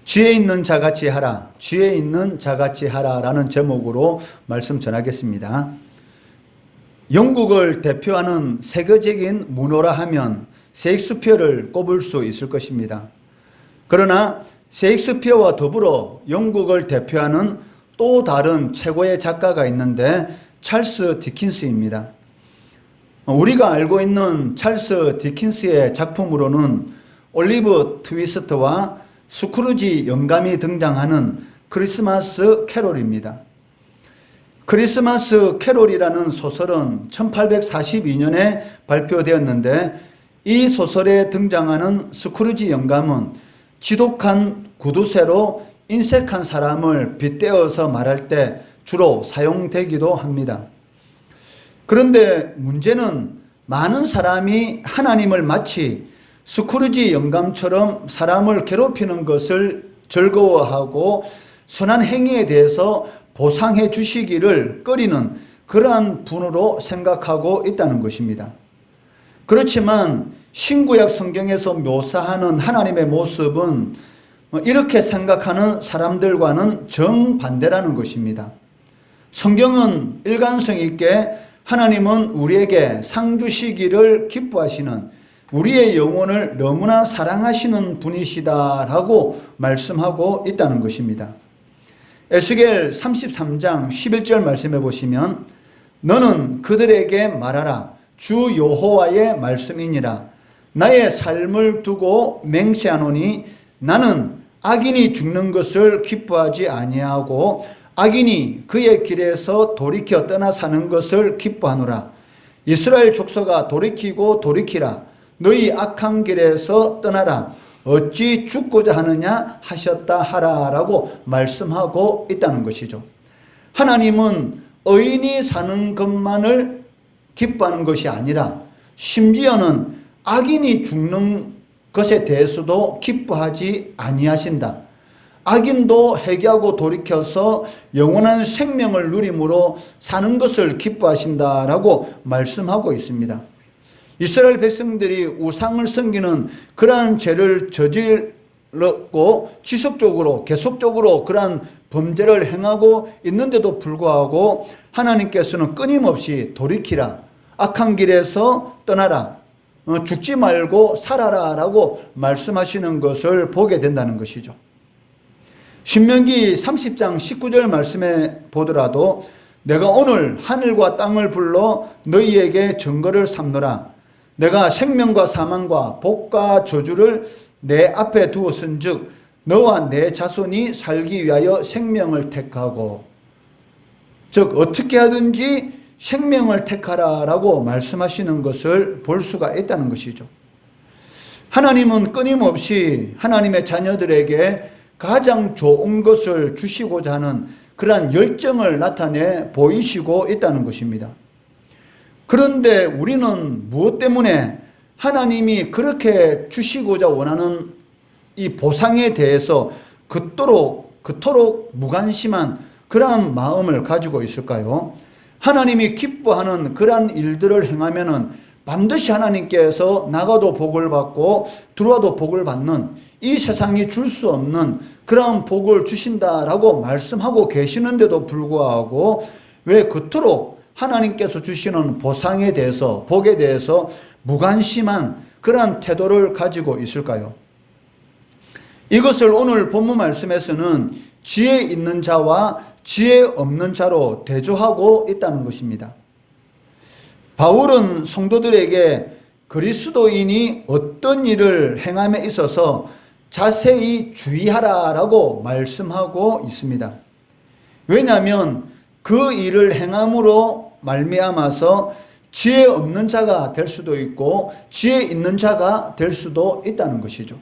지혜 있는 자같이 하라, 지혜 있는 자같이 하라라는 제목으로 말씀 전하겠습니다. 영국을 대표하는 세계적인 문호라 하면 셰익스피어를 꼽을 수 있을 것입니다. 그러나 셰익스피어와 더불어 영국을 대표하는 또 다른 최고의 작가가 있는데 찰스 디킨스입니다. 우리가 알고 있는 찰스 디킨스의 작품으로는 올리브 트위스트와 스크루지 영감이 등장하는 크리스마스 캐롤입니다. 크리스마스 캐롤이라는 소설은 1842년에 발표되었는데 이 소설에 등장하는 스크루지 영감은 지독한 구두쇠로 인색한 사람을 빗대어서 말할 때 주로 사용되기도 합니다. 그런데 문제는 많은 사람이 하나님을 마치 스크루지 영감처럼 사람을 괴롭히는 것을 즐거워하고 선한 행위에 대해서 보상해 주시기를 꺼리는 그러한 분으로 생각하고 있다는 것입니다. 그렇지만 신구약 성경에서 묘사하는 하나님의 모습은 이렇게 생각하는 사람들과는 정반대라는 것입니다. 성경은 일관성 있게 하나님은 우리에게 상 주시기를 기뻐하시는, 우리의 영혼을 너무나 사랑하시는 분이시다라고 말씀하고 있다는 것입니다. 에스겔 33장 11절 말씀해 보시면 너는 그들에게 말하라. 주 여호와의 말씀이니라. 나의 삶을 두고 맹세하노니 나는 악인이 죽는 것을 기뻐하지 아니하고 악인이 그의 길에서 돌이켜 떠나 사는 것을 기뻐하노라. 이스라엘 족속아 돌이키고 돌이키라. 너희 악한 길에서 떠나라. 어찌 죽고자 하느냐 하셨다 하라라고 말씀하고 있다는 것이죠. 하나님은 의인이 사는 것만을 기뻐하는 것이 아니라 심지어는 악인이 죽는 것에 대해서도 기뻐하지 아니하신다. 악인도 회개하고 돌이켜서 영원한 생명을 누림으로 사는 것을 기뻐하신다라고 말씀하고 있습니다. 이스라엘 백성들이 우상을 섬기는 그러한 죄를 저질렀고 지속적으로 계속적으로 그러한 범죄를 행하고 있는데도 불구하고 하나님께서는 끊임없이 돌이키라, 악한 길에서 떠나라, 죽지 말고 살아라 라고 말씀하시는 것을 보게 된다는 것이죠. 신명기 30장 19절 말씀에 보더라도 내가 오늘 하늘과 땅을 불러 너희에게 증거를 삼노라. 내가 생명과 사망과 복과 저주를 내 앞에 두었은즉 너와 내 자손이 살기 위하여 생명을 택하고, 즉 어떻게 하든지 생명을 택하라라고 말씀하시는 것을 볼 수가 있다는 것이죠. 하나님은 끊임없이 하나님의 자녀들에게 가장 좋은 것을 주시고자 하는 그러한 열정을 나타내 보이시고 있다는 것입니다. 그런데 우리는 무엇 때문에 하나님이 그렇게 주시고자 원하는 이 보상에 대해서 그토록 무관심한 그러한 마음을 가지고 있을까요? 하나님이 기뻐하는 그러한 일들을 행하면은 반드시 하나님께서 나가도 복을 받고 들어와도 복을 받는, 이 세상이 줄 수 없는 그러한 복을 주신다라고 말씀하고 계시는데도 불구하고 왜 그토록 하나님께서 주시는 보상에 대해서, 복에 대해서 무관심한 그러한 태도를 가지고 있을까요? 이것을 오늘 본문 말씀에서는 지혜 있는 자와 지혜 없는 자로 대조하고 있다는 것입니다. 바울은 성도들에게 그리스도인이 어떤 일을 행함에 있어서 자세히 주의하라라고 말씀하고 있습니다. 왜냐하면 그 일을 행함으로 말미암아서 지혜 없는 자가 될 수도 있고 지혜 있는 자가 될 수도 있다는 것이죠.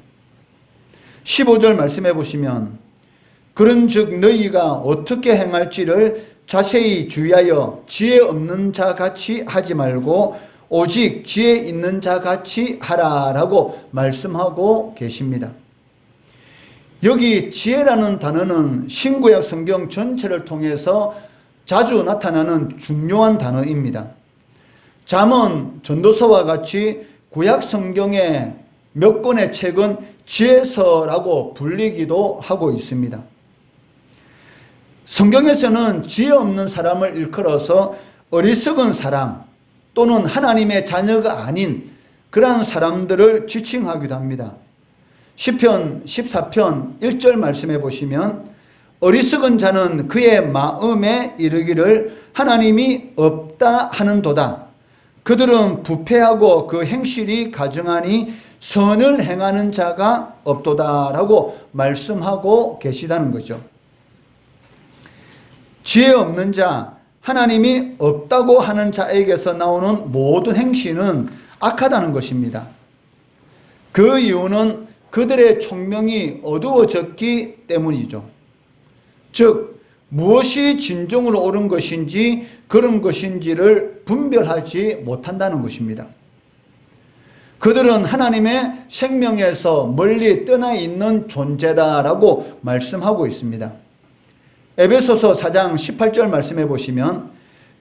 15절 말씀해 보시면 그런즉 너희가 어떻게 행할지를 자세히 주의하여 지혜 없는 자같이 하지 말고 오직 지혜 있는 자같이 하라라고 말씀하고 계십니다. 여기 지혜라는 단어는 신구약 성경 전체를 통해서 자주 나타나는 중요한 단어입니다. 잠언, 전도서와 같이 구약 성경에 몇 권의 책은 지혜서라고 불리기도 하고 있습니다. 성경에서는 지혜 없는 사람을 일컬어서 어리석은 사람 또는 하나님의 자녀가 아닌 그러한 사람들을 지칭하기도 합니다. 시편 14편 1절 말씀해 보시면 어리석은 자는 그의 마음에 이르기를 하나님이 없다 하는도다. 그들은 부패하고 그 행실이 가증하니 선을 행하는 자가 없도다라고 말씀하고 계시다는 거죠. 지혜 없는 자, 하나님이 없다고 하는 자에게서 나오는 모든 행실은 악하다는 것입니다. 그 이유는 그들의 총명이 어두워졌기 때문이죠. 즉 무엇이 진정으로 옳은 것인지 그런 것인지를 분별하지 못한다는 것입니다. 그들은 하나님의 생명에서 멀리 떠나 있는 존재다라고 말씀하고 있습니다. 에베소서 4장 18절 말씀해 보시면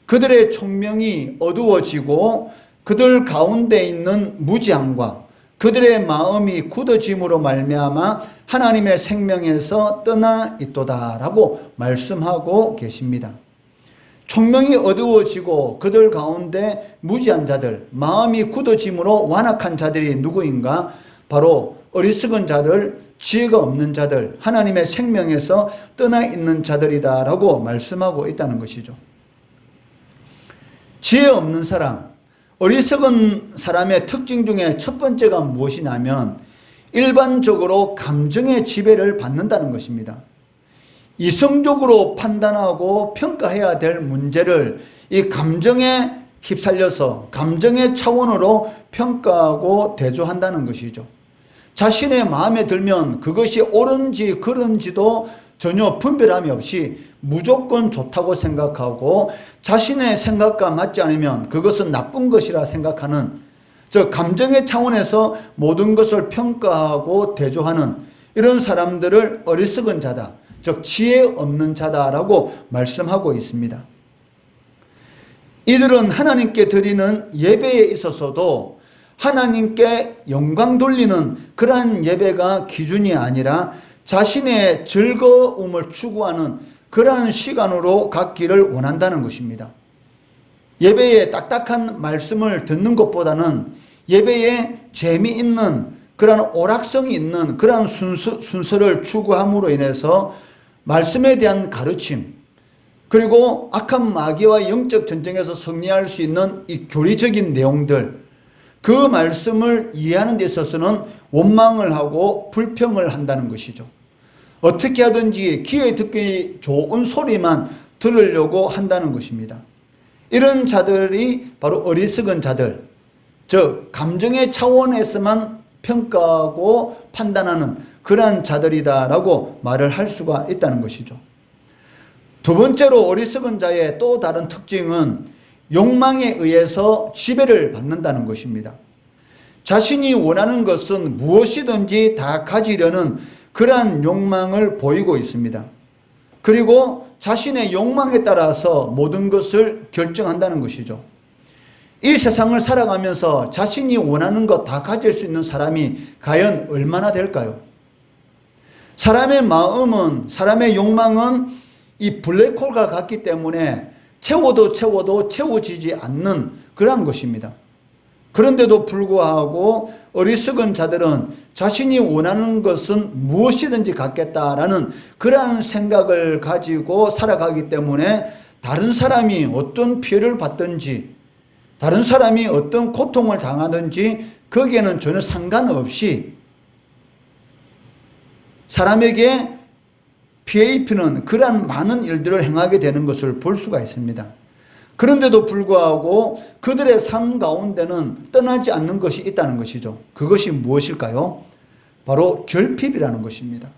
그들의 총명이 어두워지고 그들 가운데 있는 무지함과 그들의 마음이 굳어짐으로 말미암아 하나님의 생명에서 떠나 있도다라고 말씀하고 계십니다. 총명이 어두워지고 그들 가운데 무지한 자들, 마음이 굳어짐으로 완악한 자들이 누구인가? 바로 어리석은 자들, 지혜가 없는 자들, 하나님의 생명에서 떠나 있는 자들이다라고 말씀하고 있다는 것이죠. 지혜 없는 사람, 어리석은 사람의 특징 중에 첫 번째가 무엇이냐면 일반적으로 감정의 지배를 받는다는 것입니다. 이성적으로 판단하고 평가해야 될 문제를 이 감정에 휩쓸려서 감정의 차원으로 평가하고 대조한다는 것이죠. 자신의 마음에 들면 그것이 옳은지 그른지도 전혀 분별함이 없이 무조건 좋다고 생각하고 자신의 생각과 맞지 않으면 그것은 나쁜 것이라 생각하는, 즉 감정의 차원에서 모든 것을 평가하고 대조하는 이런 사람들을 어리석은 자다, 즉 지혜 없는 자다라고 말씀하고 있습니다. 이들은 하나님께 드리는 예배에 있어서도 하나님께 영광 돌리는 그러한 예배가 기준이 아니라 자신의 즐거움을 추구하는 그러한 시간으로 갖기를 원한다는 것입니다. 예배에 딱딱한 말씀을 듣는 것보다는 예배에 재미있는 그러한 오락성이 있는 그러한 순서를 추구함으로 인해서 말씀에 대한 가르침, 그리고 악한 마귀와 영적 전쟁에서 승리할 수 있는 이 교리적인 내용들, 그 말씀을 이해하는 데 있어서는 원망을 하고 불평을 한다는 것이죠. 어떻게 하든지 귀에 듣기 좋은 소리만 들으려고 한다는 것입니다. 이런 자들이 바로 어리석은 자들, 즉 감정의 차원에서만 평가하고 판단하는 그러한 자들이다라고 말을 할 수가 있다는 것이죠. 두 번째로 어리석은 자의 또 다른 특징은 욕망에 의해서 지배를 받는다는 것입니다. 자신이 원하는 것은 무엇이든지 다 가지려는 그러한 욕망을 보이고 있습니다. 그리고 자신의 욕망에 따라서 모든 것을 결정한다는 것이죠. 이 세상을 살아가면서 자신이 원하는 것 다 가질 수 있는 사람이 과연 얼마나 될까요? 사람의 마음은, 사람의 욕망은 이 블랙홀과 같기 때문에 채워도 채워지지 않는 그러한 것입니다. 그런데도 불구하고 어리석은 자들은 자신이 원하는 것은 무엇이든지 갖겠다라는 그러한 생각을 가지고 살아가기 때문에 다른 사람이 어떤 피해를 받든지 다른 사람이 어떤 고통을 당하든지 거기에는 전혀 상관없이 사람에게 피해 입히는 그러한 많은 일들을 행하게 되는 것을 볼 수가 있습니다. 그런데도 불구하고 그들의 삶 가운데는 떠나지 않는 것이 있다는 것이죠. 그것이 무엇일까요? 바로 결핍이라는 것입니다.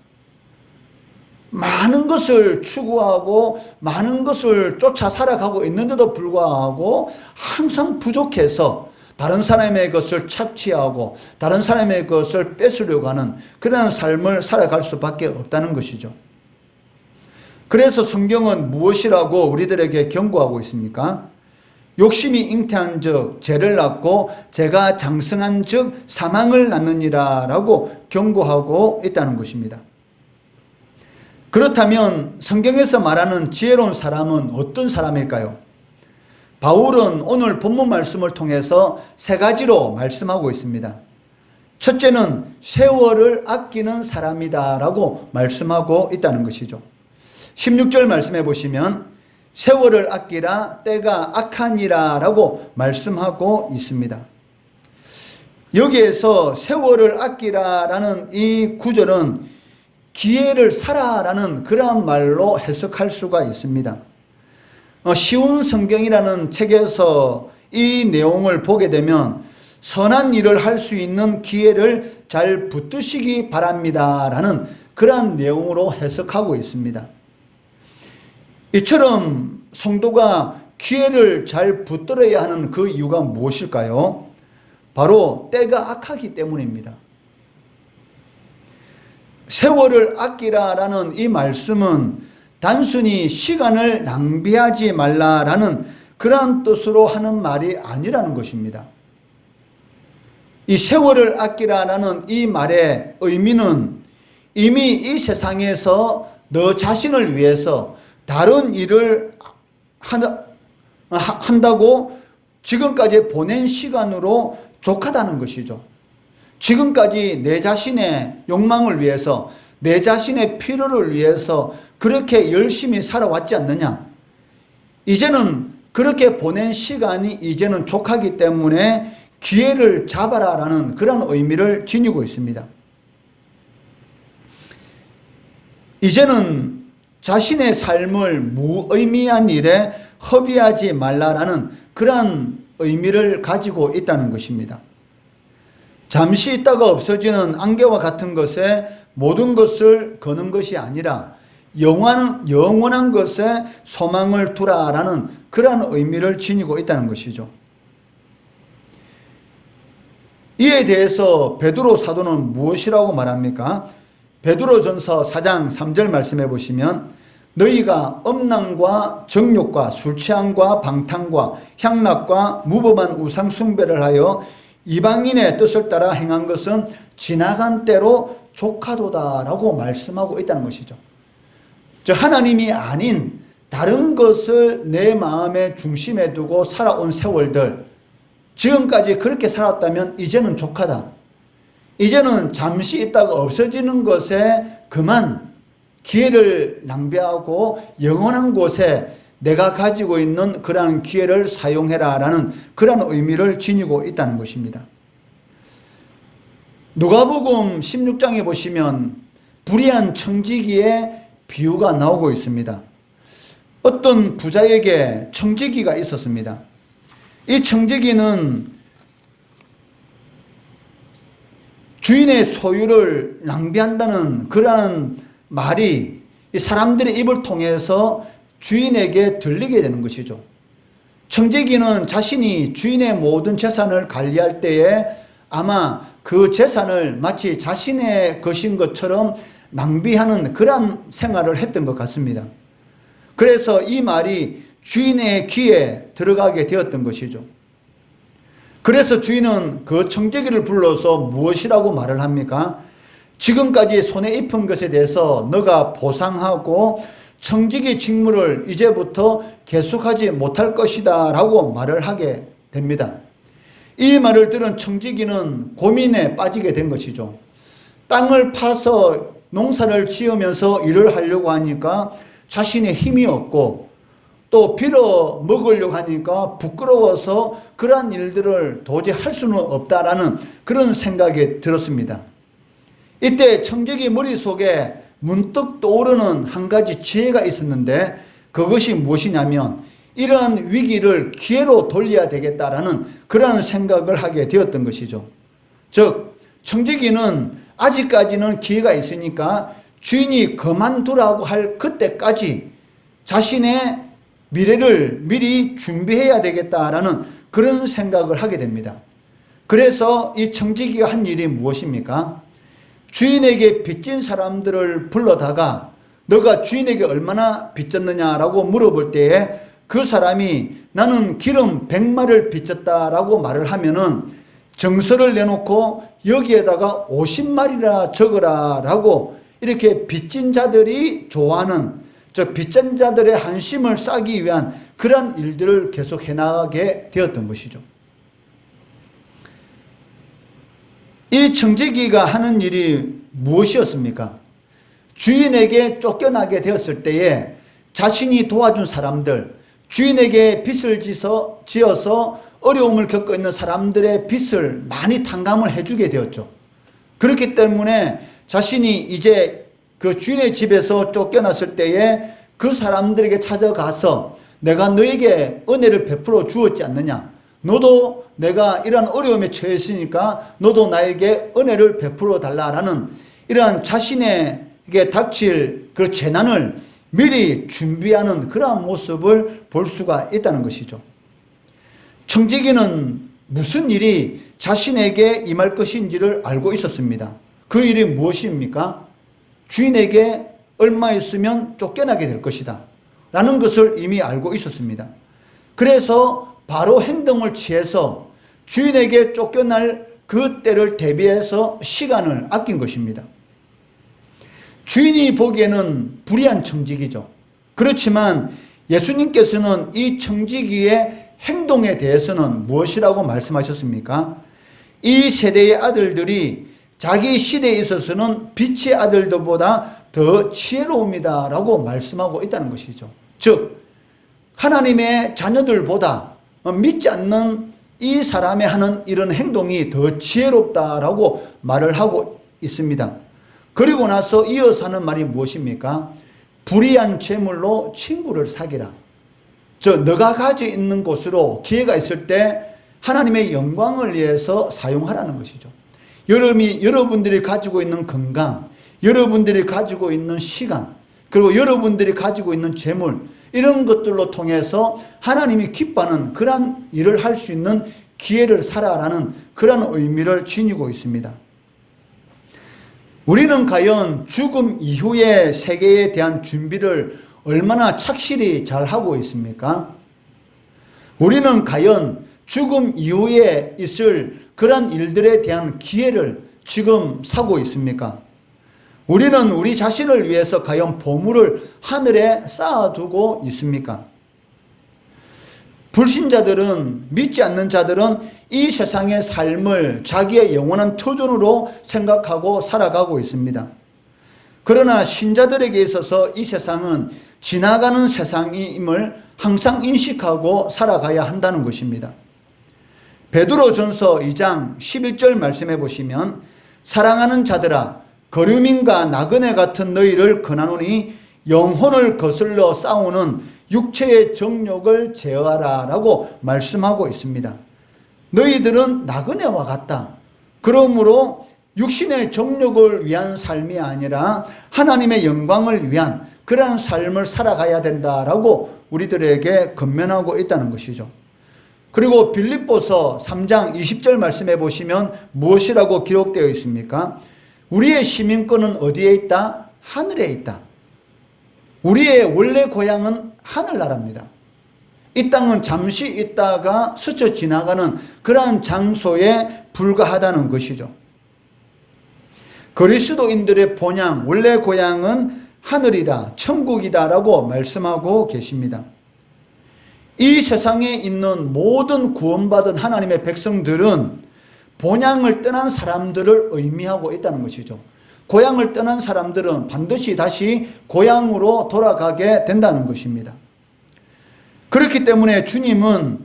많은 것을 추구하고 많은 것을 쫓아 살아가고 있는데도 불구하고 항상 부족해서 다른 사람의 것을 착취하고 다른 사람의 것을 뺏으려고 하는 그런 삶을 살아갈 수밖에 없다는 것이죠. 그래서 성경은 무엇이라고 우리들에게 경고하고 있습니까? 욕심이 잉태한 즉 죄를 낳고 죄가 장성한 즉 사망을 낳느니라 라고 경고하고 있다는 것입니다. 그렇다면 성경에서 말하는 지혜로운 사람은 어떤 사람일까요? 바울은 오늘 본문 말씀을 통해서 세 가지로 말씀하고 있습니다. 첫째는 세월을 아끼는 사람이다 라고 말씀하고 있다는 것이죠. 16절 말씀해 보시면 세월을 아끼라 때가 악하니라 라고 말씀하고 있습니다. 여기에서 세월을 아끼라 라는 이 구절은 기회를 사라라는 그러한 말로 해석할 수가 있습니다. 쉬운 성경이라는 책에서 이 내용을 보게 되면 선한 일을 할 수 있는 기회를 잘 붙드시기 바랍니다 라는 그러한 내용으로 해석하고 있습니다. 이처럼 성도가 기회를 잘 붙들어야 하는 그 이유가 무엇일까요? 바로 때가 악하기 때문입니다. 세월을 아끼라라는 이 말씀은 단순히 시간을 낭비하지 말라라는 그러한 뜻으로 하는 말이 아니라는 것입니다. 이 세월을 아끼라라는 이 말의 의미는 이미 이 세상에서 너 자신을 위해서 다른 일을 한다고 지금까지 보낸 시간으로 족하다는 것이죠. 지금까지 내 자신의 욕망을 위해서, 내 자신의 필요를 위해서 그렇게 열심히 살아왔지 않느냐? 이제는 그렇게 보낸 시간이 이제는 족하기 때문에 기회를 잡아라라는 그런 의미를 지니고 있습니다. 이제는 자신의 삶을 무의미한 일에 허비하지 말라라는 그러한 의미를 가지고 있다는 것입니다. 잠시 있다가 없어지는 안개와 같은 것에 모든 것을 거는 것이 아니라 영원한 것에 소망을 두라라는 그러한 의미를 지니고 있다는 것이죠. 이에 대해서 베드로 사도는 무엇이라고 말합니까? 베드로전서 4장 3절 말씀해 보시면 너희가 음란과 정욕과 술취함과 방탕과 향락과 무법한 우상 숭배를 하여 이방인의 뜻을 따라 행한 것은 지나간 때로 족하도다라고 말씀하고 있다는 것이죠. 즉 하나님이 아닌 다른 것을 내 마음의 중심에 두고 살아온 세월들, 지금까지 그렇게 살았다면 이제는 족하다. 이제는 잠시 있다가 없어지는 것에 그만 기회를 낭비하고 영원한 곳에 내가 가지고 있는 그러한 기회를 사용해라 라는 그러한 의미를 지니고 있다는 것입니다. 누가복음 16장에 보시면 불의한 청지기의 비유가 나오고 있습니다. 어떤 부자에게 청지기가 있었습니다. 이 청지기는 주인의 소유를 낭비한다는 그러한 말이 이 사람들의 입을 통해서 주인에게 들리게 되는 것이죠. 청지기는 자신이 주인의 모든 재산을 관리할 때에 아마 그 재산을 마치 자신의 것인 것처럼 낭비하는 그러한 생활을 했던 것 같습니다. 그래서 이 말이 주인의 귀에 들어가게 되었던 것이죠. 그래서 주인은 그 청지기를 불러서 무엇이라고 말을 합니까? 지금까지 손에 입은 것에 대해서 너가 보상하고 청지기 직무를 이제부터 계속하지 못할 것이다 라고 말을 하게 됩니다. 이 말을 들은 청지기는 고민에 빠지게 된 것이죠. 땅을 파서 농사를 지으면서 일을 하려고 하니까 자신의 힘이 없고 또 빌어 먹으려고 하니까 부끄러워서 그러한 일들을 도저히 할 수는 없다라는 그런 생각이 들었습니다. 이때 청지기 머릿속에 문득 떠오르는 한 가지 지혜가 있었는데 그것이 무엇이냐면 이러한 위기를 기회로 돌려야 되겠다라는 그러한 생각을 하게 되었던 것이죠. 즉 청지기는 아직까지는 기회가 있으니까 주인이 그만두라고 할 그때까지 자신의 미래를 미리 준비해야 되겠다라는 그런 생각을 하게 됩니다. 그래서 이 청지기가 한 일이 무엇입니까? 주인에게 빚진 사람들을 불러다가 너가 주인에게 얼마나 빚졌느냐라고 물어볼 때에 그 사람이 나는 기름 100마를 빚졌다라고 말을 하면은 정서를 내놓고 여기에다가 50마리라 적으라라고 이렇게 빚진 자들이 좋아하는 저 빚진 자들의 한심을 싸기 위한 그런 일들을 계속 해나가게 되었던 것이죠. 이 청지기가 하는 일이 무엇이었습니까? 주인에게 쫓겨나게 되었을 때에 자신이 도와준 사람들, 주인에게 빚을 지어서 어려움을 겪고 있는 사람들의 빚을 많이 탕감을 해주게 되었죠. 그렇기 때문에 자신이 이제 그 주인의 집에서 쫓겨났을 때에 그 사람들에게 찾아가서 내가 너에게 은혜를 베풀어 주었지 않느냐. 너도 내가 이런 어려움에 처했으니까 너도 나에게 은혜를 베풀어 달라라는 이러한 자신에게 닥칠 그 재난을 미리 준비하는 그러한 모습을 볼 수가 있다는 것이죠. 청지기는 무슨 일이 자신에게 임할 것인지를 알고 있었습니다. 그 일이 무엇입니까? 주인에게 얼마 있으면 쫓겨나게 될 것이다 라는 것을 이미 알고 있었습니다. 그래서 바로 행동을 취해서 주인에게 쫓겨날 그 때를 대비해서 시간을 아낀 것입니다. 주인이 보기에는 불의한 청지기죠. 그렇지만 예수님께서는 이 청지기의 행동에 대해서는 무엇이라고 말씀하셨습니까? 이 세대의 아들들이 자기 시대에 있어서는 빛의 아들들보다 더 지혜로웁니다 라고 말씀하고 있다는 것이죠. 즉 하나님의 자녀들보다 믿지 않는 이 사람의 하는 이런 행동이 더 지혜롭다라고 말을 하고 있습니다. 그리고 나서 이어서 하는 말이 무엇입니까? 불의한 재물로 친구를 사귀라. 너가 가지고 있는 곳으로 기회가 있을 때 하나님의 영광을 위해서 사용하라는 것이죠. 여러분들이 가지고 있는 건강, 여러분들이 가지고 있는 시간, 그리고 여러분들이 가지고 있는 재물, 이런 것들로 통해서 하나님이 기뻐하는 그러한 일을 할 수 있는 기회를 사라라는 그런 의미를 지니고 있습니다. 우리는 과연 죽음 이후의 세계에 대한 준비를 얼마나 착실히 잘 하고 있습니까? 우리는 과연 죽음 이후에 있을 그런 일들에 대한 기회를 지금 사고 있습니까? 우리는 우리 자신을 위해서 과연 보물을 하늘에 쌓아두고 있습니까? 불신자들은, 믿지 않는 자들은 이 세상의 삶을 자기의 영원한 터전으로 생각하고 살아가고 있습니다. 그러나 신자들에게 있어서 이 세상은 지나가는 세상임을 항상 인식하고 살아가야 한다는 것입니다. 베드로전서 2장 11절 말씀해 보시면 사랑하는 자들아 거류민과 나그네 같은 너희를 권하노니 영혼을 거슬러 싸우는 육체의 정욕을 제어하라 라고 말씀하고 있습니다. 너희들은 나그네와 같다. 그러므로 육신의 정욕을 위한 삶이 아니라 하나님의 영광을 위한 그러한 삶을 살아가야 된다라고 우리들에게 권면하고 있다는 것이죠. 그리고 빌립보서 3장 20절 말씀해 보시면 무엇이라고 기록되어 있습니까? 우리의 시민권은 어디에 있다? 하늘에 있다. 우리의 원래 고향은 하늘나라입니다. 이 땅은 잠시 있다가 스쳐 지나가는 그러한 장소에 불과하다는 것이죠. 그리스도인들의 본향, 원래 고향은 하늘이다, 천국이다라고 말씀하고 계십니다. 이 세상에 있는 모든 구원받은 하나님의 백성들은 본향을 떠난 사람들을 의미하고 있다는 것이죠. 고향을 떠난 사람들은 반드시 다시 고향으로 돌아가게 된다는 것입니다. 그렇기 때문에 주님은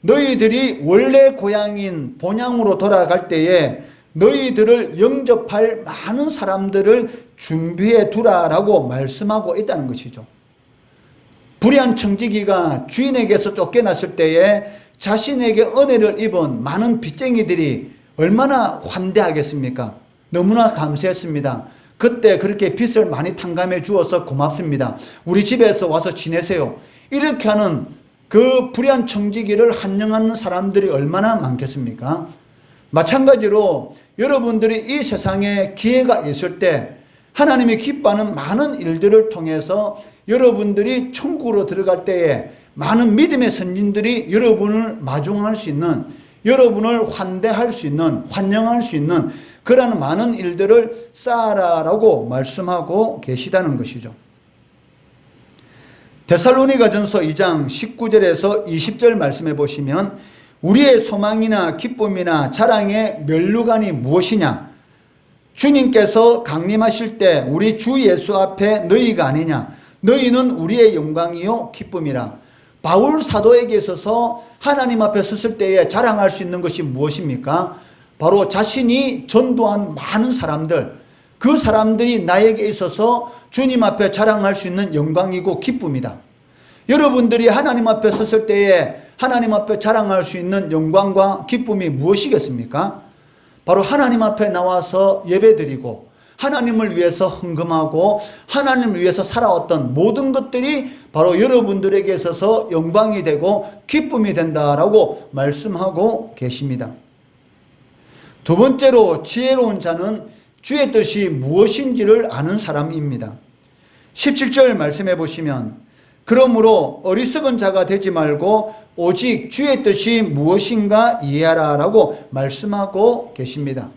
너희들이 원래 고향인 본향으로 돌아갈 때에 너희들을 영접할 많은 사람들을 준비해 두라라고 말씀하고 있다는 것이죠. 불의한 청지기가 주인에게서 쫓겨났을 때에 자신에게 은혜를 입은 많은 빚쟁이들이 얼마나 환대하겠습니까? 너무나 감사했습니다. 그때 그렇게 빚을 많이 탕감해 주어서 고맙습니다. 우리 집에서 와서 지내세요. 이렇게 하는 그 불의한 청지기를 환영하는 사람들이 얼마나 많겠습니까? 마찬가지로 여러분들이 이 세상에 기회가 있을 때 하나님이 기뻐하는 많은 일들을 통해서 여러분들이 천국으로 들어갈 때에 많은 믿음의 선진들이 여러분을 마중할 수 있는, 여러분을 환대할 수 있는, 환영할 수 있는 그러한 많은 일들을 쌓아라라고 말씀하고 계시다는 것이죠. 데살로니가전서 2장 19절에서 20절 말씀해 보시면 우리의 소망이나 기쁨이나 자랑의 면류관이 무엇이냐? 주님께서 강림하실 때 우리 주 예수 앞에 너희가 아니냐? 너희는 우리의 영광이요 기쁨이라. 바울 사도에게 있어서 하나님 앞에 섰을 때에 자랑할 수 있는 것이 무엇입니까? 바로 자신이 전도한 많은 사람들, 그 사람들이 나에게 있어서 주님 앞에 자랑할 수 있는 영광이고 기쁨이다. 여러분들이 하나님 앞에 섰을 때에 하나님 앞에 자랑할 수 있는 영광과 기쁨이 무엇이겠습니까? 바로 하나님 앞에 나와서 예배드리고 하나님을 위해서 헌금하고 하나님을 위해서 살아왔던 모든 것들이 바로 여러분들에게 있어서 영광이 되고 기쁨이 된다라고 말씀하고 계십니다. 두 번째로 지혜로운 자는 주의 뜻이 무엇인지를 아는 사람입니다. 17절 말씀해 보시면 그러므로 어리석은 자가 되지 말고 오직 주의 뜻이 무엇인가 이해하라라고 말씀하고 계십니다.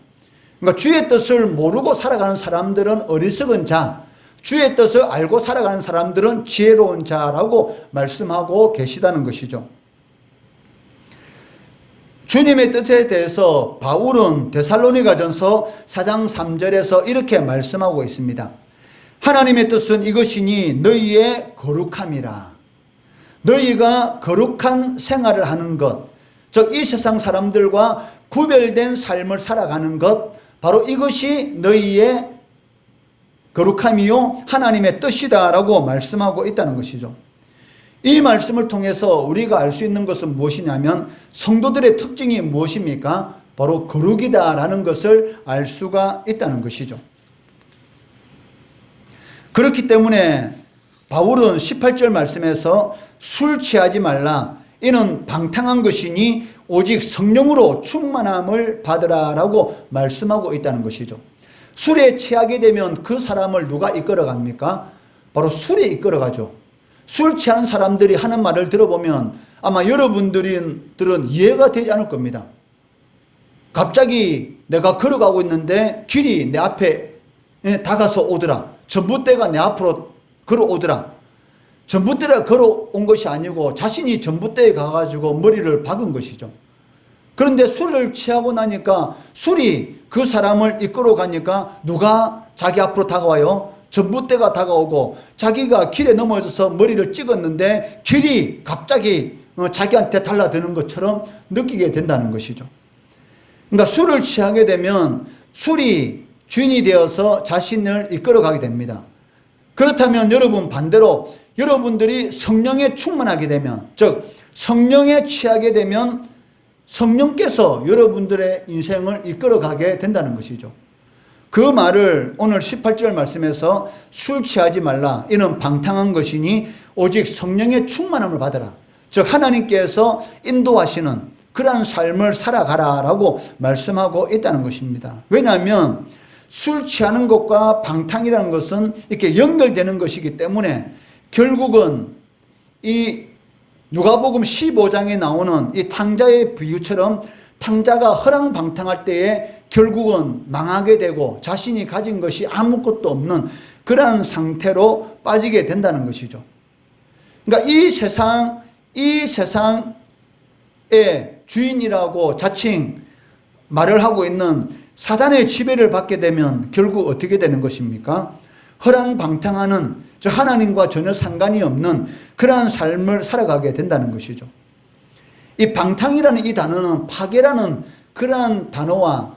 그러니까 주의 뜻을 모르고 살아가는 사람들은 어리석은 자, 주의 뜻을 알고 살아가는 사람들은 지혜로운 자라고 말씀하고 계시다는 것이죠. 주님의 뜻에 대해서 바울은 데살로니가전서 4장 3절에서 이렇게 말씀하고 있습니다. 하나님의 뜻은 이것이니 너희의 거룩함이라. 너희가 거룩한 생활을 하는 것, 즉 이 세상 사람들과 구별된 삶을 살아가는 것, 바로 이것이 너희의 거룩함이요 하나님의 뜻이다라고 말씀하고 있다는 것이죠. 이 말씀을 통해서 우리가 알 수 있는 것은 무엇이냐면 성도들의 특징이 무엇입니까? 바로 거룩이다라는 것을 알 수가 있다는 것이죠. 그렇기 때문에 바울은 18절 말씀에서 술 취하지 말라. 이는 방탕한 것이니 오직 성령으로 충만함을 받으라라고 말씀하고 있다는 것이죠. 술에 취하게 되면 그 사람을 누가 이끌어 갑니까? 바로 술에 이끌어 가죠. 술 취한 사람들이 하는 말을 들어보면 아마 여러분들은 이해가 되지 않을 겁니다. 갑자기 내가 걸어가고 있는데 길이 내 앞에 다가서 오더라. 전봇대가 내 앞으로 걸어오더라. 전봇대가 걸어온 것이 아니고 자신이 전봇대에 가가지고 머리를 박은 것이죠. 그런데 술을 취하고 나니까 술이 그 사람을 이끌어 가니까 누가 자기 앞으로 다가와요? 전봇대가 다가오고 자기가 길에 넘어져서 머리를 찍었는데 길이 갑자기 자기한테 달라드는 것처럼 느끼게 된다는 것이죠. 그러니까 술을 취하게 되면 술이 주인이 되어서 자신을 이끌어 가게 됩니다. 그렇다면 여러분 반대로 여러분들이 성령에 충만하게 되면, 즉 성령에 취하게 되면 성령께서 여러분들의 인생을 이끌어 가게 된다는 것이죠. 그 말을 오늘 18절 말씀에서 술 취하지 말라. 이는 방탕한 것이니 오직 성령의 충만함을 받아라. 즉 하나님께서 인도하시는 그러한 삶을 살아가라라고 말씀하고 있다는 것입니다. 왜냐하면 술 취하는 것과 방탕이라는 것은 이렇게 연결되는 것이기 때문에 결국은 이 누가복음 15장에 나오는 이 탕자의 비유처럼 탕자가 허랑방탕할 때에 결국은 망하게 되고 자신이 가진 것이 아무것도 없는 그러한 상태로 빠지게 된다는 것이죠. 그러니까 이 세상의 주인이라고 자칭 말을 하고 있는 사단의 지배를 받게 되면 결국 어떻게 되는 것입니까? 허랑방탕하는, 즉 하나님과 전혀 상관이 없는 그러한 삶을 살아가게 된다는 것이죠. 이 방탕이라는 이 단어는 파괴라는 그러한 단어와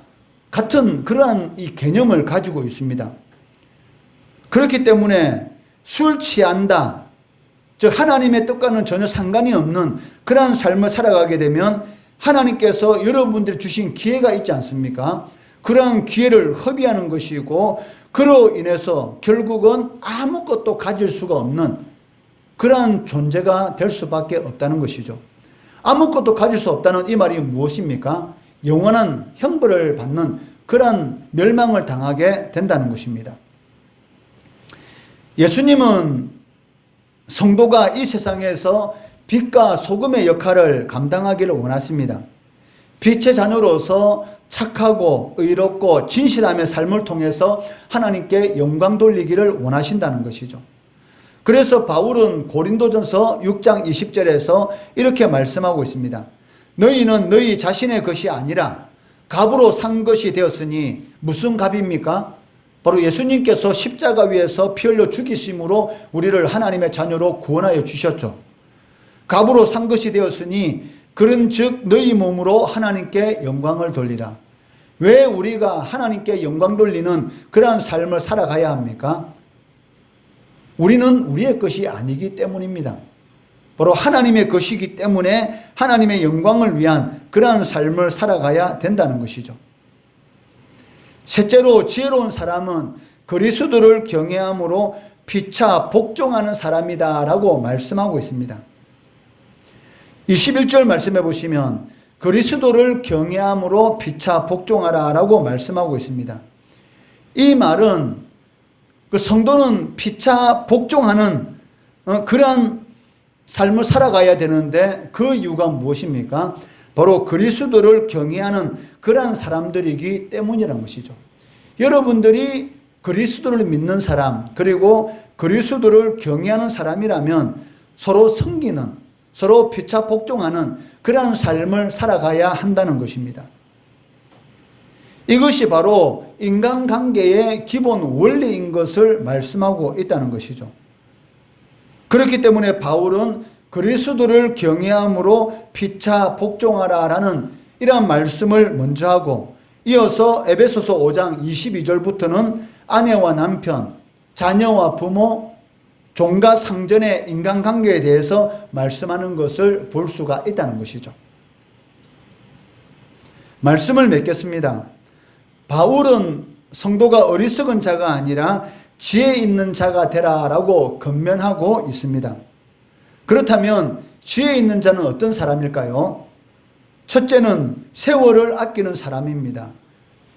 같은 그러한 이 개념을 가지고 있습니다. 그렇기 때문에 술 취한다, 즉 하나님의 뜻과는 전혀 상관이 없는 그러한 삶을 살아가게 되면 하나님께서 여러분들이 주신 기회가 있지 않습니까? 그러한 기회를 허비하는 것이고 그로 인해서 결국은 아무것도 가질 수가 없는 그러한 존재가 될 수밖에 없다는 것이죠. 아무것도 가질 수 없다는 이 말이 무엇입니까? 영원한 형벌을 받는 그러한 멸망을 당하게 된다는 것입니다. 예수님은 성도가 이 세상에서 빛과 소금의 역할을 감당하기를 원하십니다. 빛의 자녀로서 착하고 의롭고 진실함의 삶을 통해서 하나님께 영광 돌리기를 원하신다는 것이죠. 그래서 바울은 고린도전서 6장 20절에서 이렇게 말씀하고 있습니다. 너희는 너희 자신의 것이 아니라 값으로 산 것이 되었으니 무슨 값입니까? 바로 예수님께서 십자가 위에서 피 흘려 죽이심으로 우리를 하나님의 자녀로 구원하여 주셨죠. 값으로 산 것이 되었으니 그런즉 너희 몸으로 하나님께 영광을 돌리라. 왜 우리가 하나님께 영광 돌리는 그러한 삶을 살아가야 합니까? 우리는 우리의 것이 아니기 때문입니다. 바로 하나님의 것이기 때문에 하나님의 영광을 위한 그러한 삶을 살아가야 된다는 것이죠. 셋째로 지혜로운 사람은 그리스도를 경외함으로 피차 복종하는 사람이다 라고 말씀하고 있습니다. 21절 말씀해 보시면 그리스도를 경외함으로 피차 복종하라 라고 말씀하고 있습니다. 이 말은 그 성도는 피차 복종하는 그러한 삶을 살아가야 되는데 그 이유가 무엇입니까? 바로 그리스도를 경외하는 그러한 사람들이기 때문이라는 것이죠. 여러분들이 그리스도를 믿는 사람 그리고 그리스도를 경외하는 사람이라면 서로 섬기는 서로 피차 복종하는 그러한 삶을 살아가야 한다는 것입니다. 이것이 바로 인간관계의 기본 원리인 것을 말씀하고 있다는 것이죠. 그렇기 때문에 바울은 그리스도를 경외함으로 피차 복종하라라는 이러한 말씀을 먼저 하고 이어서 에베소서 5장 22절부터는 아내와 남편, 자녀와 부모, 종과 상전의 인간관계에 대해서 말씀하는 것을 볼 수가 있다는 것이죠. 말씀을 맺겠습니다. 바울은 성도가 어리석은 자가 아니라 지혜 있는 자가 되라라고 권면하고 있습니다. 그렇다면 지혜 있는 자는 어떤 사람일까요? 첫째는 세월을 아끼는 사람입니다.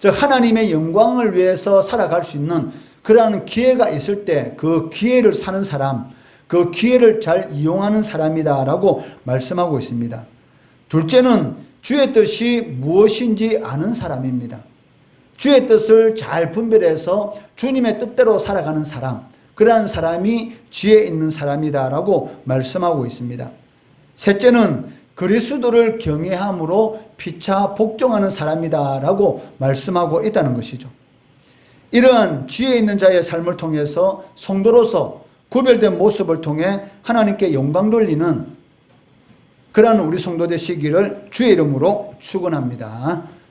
즉 하나님의 영광을 위해서 살아갈 수 있는 그러한 기회가 있을 때 그 기회를 사는 사람, 그 기회를 잘 이용하는 사람이다라고 말씀하고 있습니다. 둘째는 주의 뜻이 무엇인지 아는 사람입니다. 주의 뜻을 잘 분별해서 주님의 뜻대로 살아가는 사람, 그러한 사람이 지혜 있는 사람이다라고 말씀하고 있습니다. 셋째는 그리스도를 경외함으로 피차 복종하는 사람이다라고 말씀하고 있다는 것이죠. 이러한 지혜 있는 자의 삶을 통해서 성도로서 구별된 모습을 통해 하나님께 영광 돌리는 그러한 우리 성도 되시기를 주의 이름으로 축원합니다.